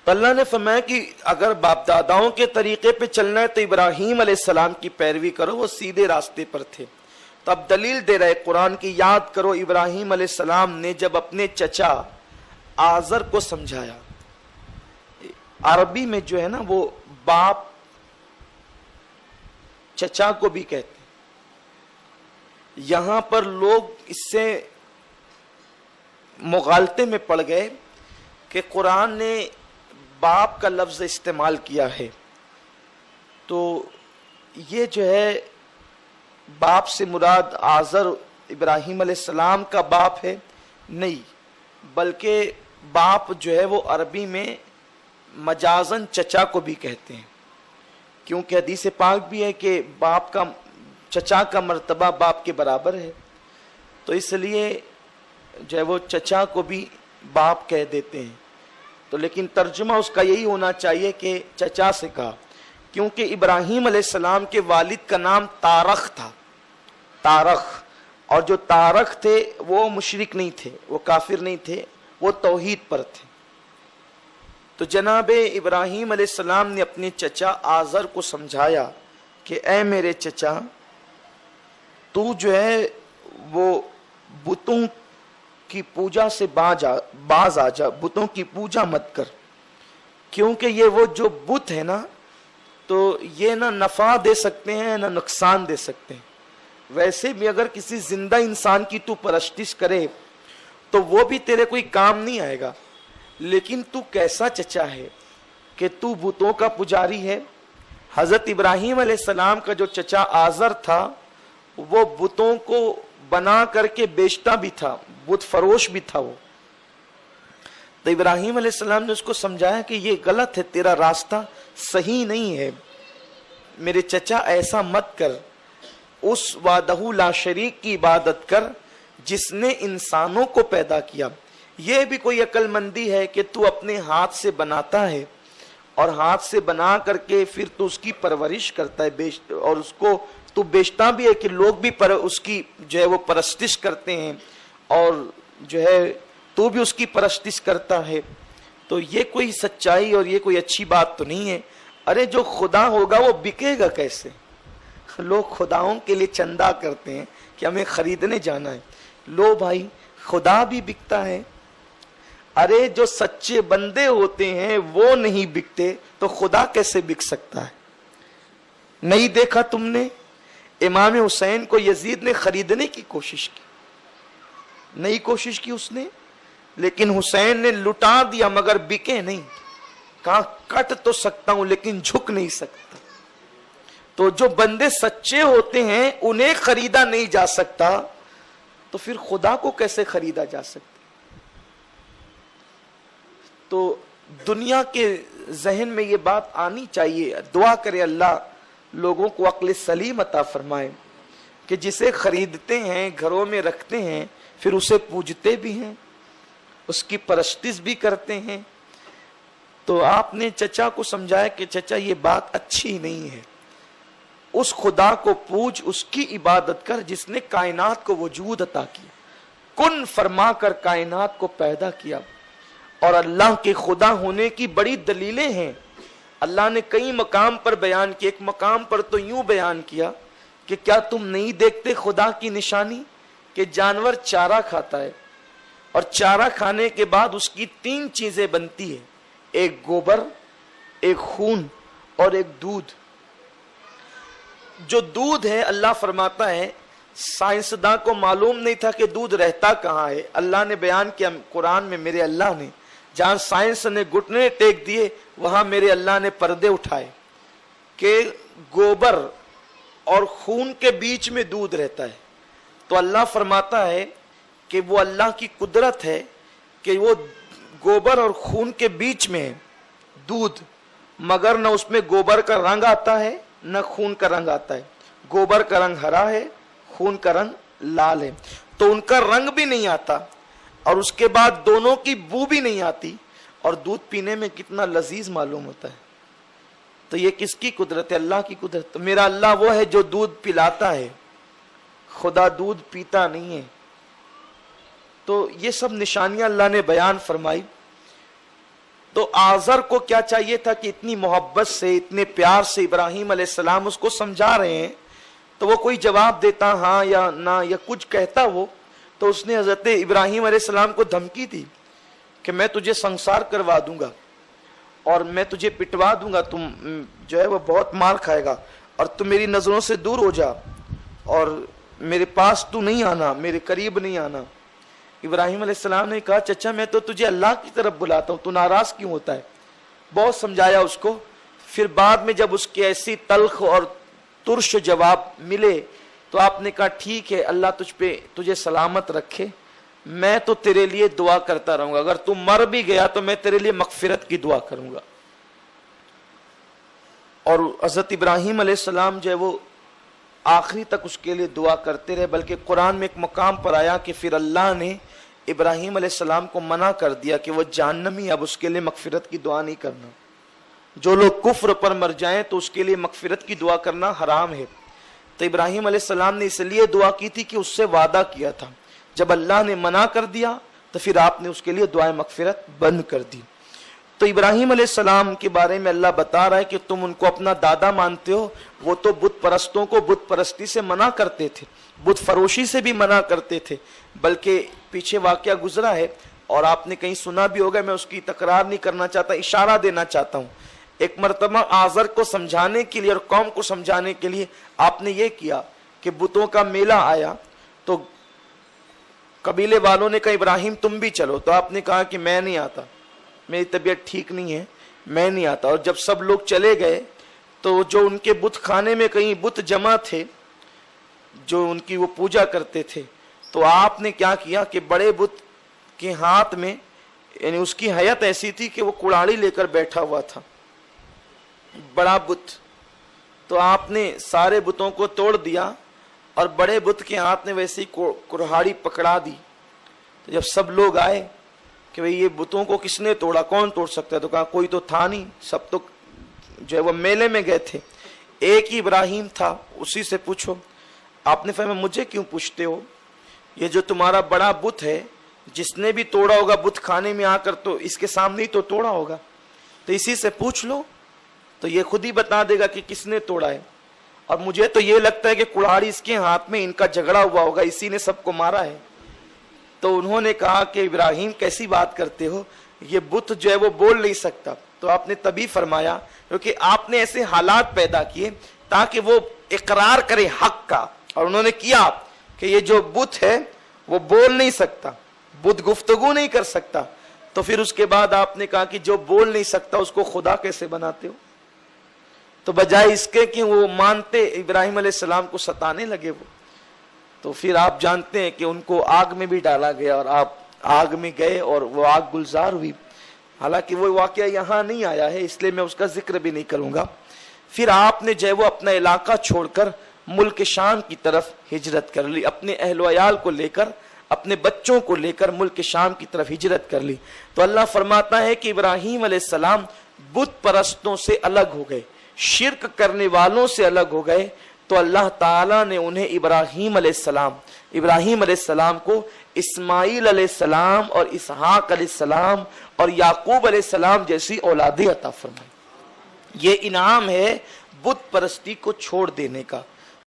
تو اللہ نے فرمایا کہ اگر باپ داداؤں کے طریقے پہ چلنا ہے تو ابراہیم علیہ السلام کی پیروی کرو، وہ سیدھے راستے پر تھے۔ تو اب دلیل دے رہے قرآن کی، یاد کرو ابراہیم علیہ السلام نے جب اپنے چچا آزر کو سمجھایا، عربی میں جو ہے نا وہ باپ چچا کو بھی کہتے ہیں، یہاں پر لوگ اس سے مغالطے میں پڑ گئے کہ قرآن نے باپ کا لفظ استعمال کیا ہے، تو یہ جو ہے باپ سے مراد آزر ابراہیم علیہ السلام کا باپ ہے، نہیں، بلکہ باپ جو ہے وہ عربی میں مجازن چچا کو بھی کہتے ہیں، کیونکہ حدیث پاک بھی ہے کہ باپ کا چچا کا مرتبہ باپ کے برابر ہے، تو اس لیے جو ہے وہ چچا کو بھی باپ کہہ دیتے ہیں۔ تو لیکن ترجمہ اس کا یہی ہونا چاہیے کہ چچا سے کہا، کیونکہ ابراہیم علیہ السلام کے والد کا نام تارخ تھا، تارخ، اور جو تارخ تھے وہ مشرک نہیں تھے، وہ کافر نہیں تھے، وہ توحید پر تھے۔ تو جناب ابراہیم علیہ السلام نے اپنے چچا آزر کو سمجھایا کہ اے میرے چچا، تو جو ہے وہ بتوں کی پوجا سے باز آ جا، بتوں کی پوجا مت کر، کیونکہ یہ وہ جو بت ہے نا تو یہ نہ نفع دے سکتے ہیں نہ نقصان دے سکتے ہیں۔ ویسے بھی اگر کسی زندہ انسان کی تو پرستش کرے تو وہ بھی تیرے کوئی کام نہیں آئے گا، لیکن تو کیسا چچا ہے کہ تو بتوں کا پجاری ہے۔ حضرت ابراہیم علیہ السلام کا جو چچا آزر تھا وہ بتوں کو بنا کر کے بیچتا بھی تھا، بت فروش بھی تھا وہ۔ تو ابراہیم علیہ السلام نے اس کو سمجھایا کہ یہ غلط ہے، تیرا راستہ صحیح نہیں ہے، میرے چچا ایسا مت کر، اس وحدہ لا شریک کی عبادت کر جس نے انسانوں کو پیدا کیا۔ یہ بھی کوئی عقل مندی ہے کہ تو اپنے ہاتھ سے بناتا ہے اور ہاتھ سے بنا کر کے پھر تو اس کی پرورش کرتا ہے، اور اس کو تو بیچتا بھی ہے کہ لوگ بھی اس کی جو ہے وہ پرستش کرتے ہیں، اور جو ہے تو بھی اس کی پرستش کرتا ہے۔ تو یہ کوئی سچائی اور یہ کوئی اچھی بات تو نہیں ہے۔ ارے جو خدا ہوگا وہ بکے گا کیسے؟ لوگ خداؤں کے لیے چندہ کرتے ہیں کہ ہمیں خریدنے جانا ہے، لو بھائی خدا بھی بکتا ہے۔ ارے جو سچے بندے ہوتے ہیں وہ نہیں بکتے تو خدا کیسے بک سکتا ہے؟ نہیں دیکھا تم نے امام حسین کو یزید نے خریدنے کی کوشش کی، نہیں کوشش کی اس نے، لیکن حسین نے لٹا دیا مگر بکے نہیں، کہا کٹ تو سکتا ہوں لیکن جھک نہیں سکتا۔ تو جو بندے سچے ہوتے ہیں انہیں خریدا نہیں جا سکتا تو پھر خدا کو کیسے خریدا جا سکتا؟ تو دنیا کے ذہن میں یہ بات آنی چاہیے، دعا کرے اللہ لوگوں کو عقل سلیم عطا فرمائے کہ جسے خریدتے ہیں گھروں میں رکھتے ہیں پھر اسے پوجتے بھی ہیں، اس کی پرستش بھی کرتے ہیں۔ تو آپ نے چچا کو سمجھایا کہ چچا یہ بات اچھی نہیں ہے، اس خدا کو پوج، اس کی عبادت کر جس نے کائنات کو وجود عطا کیا، کن فرما کر کائنات کو پیدا کیا۔ اور اللہ کے خدا ہونے کی بڑی دلیلیں ہیں، اللہ نے کئی مقام پر بیان کی، ایک مقام پر تو یوں بیان کیا کہ کیا تم نہیں دیکھتے خدا کی نشانی کہ جانور چارہ کھاتا ہے اور چارہ کھانے کے بعد اس کی 3 چیزیں بنتی ہیں، ایک گوبر، ایک خون اور ایک دودھ۔ جو دودھ ہے اللہ فرماتا ہے سائنسداں کو معلوم نہیں تھا کہ دودھ رہتا کہاں ہے، اللہ نے بیان کیا قرآن میں، میرے اللہ نے جہاں سائنس نے گھٹنے ٹیک دیے وہاں میرے اللہ نے پردے اٹھائے کہ گوبر اور خون کے بیچ میں دودھ رہتا ہے۔ تو اللہ فرماتا ہے کہ وہ اللہ کی قدرت ہے کہ وہ گوبر اور خون کے بیچ میں ہے دودھ، مگر نہ اس میں گوبر کا رنگ آتا ہے نہ خون کا رنگ آتا ہے، گوبر کا رنگ ہرا ہے، خون کا رنگ لال ہے، تو ان کا رنگ بھی نہیں آتا اور اس کے بعد دونوں کی بو بھی نہیں آتی، اور دودھ پینے میں کتنا لذیذ معلوم ہوتا ہے۔ تو یہ کس کی قدرت ہے؟ اللہ کی قدرت۔ میرا اللہ وہ ہے جو دودھ پلاتا ہے، خدا دودھ پیتا نہیں ہے۔ تو یہ سب نشانیاں اللہ نے بیان فرمائی۔ تو आज़र को क्या चाहिए था कि इतनी मोहब्बत से, इतने प्यार से इब्राहिम अलैहिस्सलाम उसको समझा रहे हैं, तो वो कोई जवाब देता हाँ या ना या कुछ कहता वो, तो उसने हजरत इब्राहिम अलैहिस्सलाम को धमकी दी कि मैं तुझे संसार करवा दूंगा और मैं तुझे पिटवा दूंगा, तुम जो है वो बहुत मार खाएगा और तुम मेरी नजरों से दूर हो जा और मेरे पास तू नहीं आना, मेरे करीब नहीं आना। इब्राहिम अलैहिस्सलाम ने कहा चचा मैं तो तुझे अल्लाह की तरफ बुलाता हूँ, तू नाराज क्यों होता है। बहुत समझाया उसको। फिर बाद में जब उसके ऐसी तल्ख और तुर्श जवाब मिले तो आपने कहा ठीक है, अल्लाह तुझ पे तुझे सलामत रखे, मैं तो तेरे लिए दुआ करता रहूंगा, अगर तू मर भी गया तो मैं तेरे लिए मगफिरत की दुआ करूंगा। और हजरत इब्राहिम अलैहिस्सलाम जो है वो आखिरी तक उसके लिए दुआ करते रहे, बल्कि कुरान में एक मकाम पर आया कि फिर अल्लाह ने इब्राहिम अलैहिस्सलाम को मना कर दिया कि वो जहन्नमी, अब उसके लिए मगफिरत की दुआ नहीं करना। जो लोग कुफ्र पर मर जाएं तो उसके लिए मगफिरत की दुआ करना हराम है। तो इब्राहिम अलैहिस्सलाम ने इसलिए दुआ की थी कि उससे वादा किया था, जब अल्लाह ने मना कर दिया तो फिर आपने उसके लिए दुआ मगफिरत बंद कर दी। तो इब्राहिम अलैहिस्सलाम के बारे में अल्लाह बता रहा है कि तुम उनको अपना दादा मानते हो, वो तो बुत परस्तों को बुत परस्ती से मना करते थे, बुत फरोशी से भी मना करते थे, बल्कि पीछे वाकया गुजरा है और आपने कहीं सुना भी होगा, मैं उसकी तकरार नहीं करना चाहता, इशारा देना चाहता हूँ। एक मरतबा आज़र को समझाने के लिए और कौम को समझाने के लिए आपने ये किया कि बुतों का मेला आया तो कबीले वालों ने कहा इब्राहिम तुम भी चलो, तो आपने कहा कि मैं नहीं आता, मेरी तबीयत ठीक नहीं है, मैं नहीं आता। और जब सब लोग चले गए तो जो उनके बुत खाने में कहीं बुत जमा थे जो उनकी वो पूजा करते थे, तो आपने क्या किया कि बड़े बुत के हाथ में, यानी उसकी हयत ऐसी थी कि वो कुल्हाड़ी लेकर बैठा हुआ था, बड़ा बुत, तो आपने सारे बुतों को तोड़ दिया और बड़े बुत के हाथ में वैसी कुल्हाड़ी पकड़ा दी। तो जब सब लोग आए कि भाई ये बुतों को किसने तोड़ा, कौन तोड़ सकता है, तो कहा कोई तो था नहीं, सब तो जो है वो मेले में गए थे, एक ही इब्राहिम था, उसी से पूछो। आपने फरमाया मुझे क्यों पूछते हो, ये जो तुम्हारा बड़ा बुत है जिसने भी तोड़ा होगा बुत खाने में आकर तो इसके सामने ही तो तोड़ा होगा, तो इसी से पूछ लो तो ये खुद ही बता देगा कि किसने तोड़ा है। और मुझे तो ये लगता है कि कुल्हाड़ी इसके हाथ में, इनका झगड़ा हुआ होगा, इसी ने सबको मारा है। तो उन्होंने कहा कि इब्राहिम कैसी बात करते हो, ये बुत जो है वो बोल नहीं सकता। तो आपने तभी फरमाया क्योंकि आपने ऐसे हालात पैदा किए ताकि वो इकरार करे हक का, और उन्होंने किया कि ये जो बुत है वो बोल नहीं सकता, बुत गुफ्तगू नहीं कर सकता। तो फिर उसके बाद आपने कहा कि जो बोल नहीं सकता उसको खुदा कैसे बनाते हो। तो बजाय इसके कि वो मानते, इब्राहिम अलैहिस्सलाम को सताने लगे वो। तो फिर आप जानते हैं कि उनको आग में भी डाला गया और आप आग में गए और वो आग गुलजार हुई। हालांकि वो वाकया यहाँ नहीं आया है इसलिए मैं उसका जिक्र भी नहीं करूंगा। फिर आपने जो है वो अपना इलाका छोड़कर मुल्क शाम की तरफ हिजरत कर ली, अपने अहल वयाल को लेकर, अपने बच्चों को लेकर मुल्क शाम की तरफ हिजरत कर ली। तो अल्लाह फरमाता है कि इब्राहिम अलैहिस्सलाम बुत परस्तों से अलग हो गए, शिर्क करने वालों से अलग हो गए। तो अल्लाह ताला ने उन्हें इब्राहिम अलैहिस्सलाम को इस्माइल अलैहिस्सलाम और इसहाक अलैहिस्सलाम और याकूब अलैहिस्सलाम जैसी औलादें अता फरमाई। ये इनाम है बुत परस्ती को छोड़ देने का।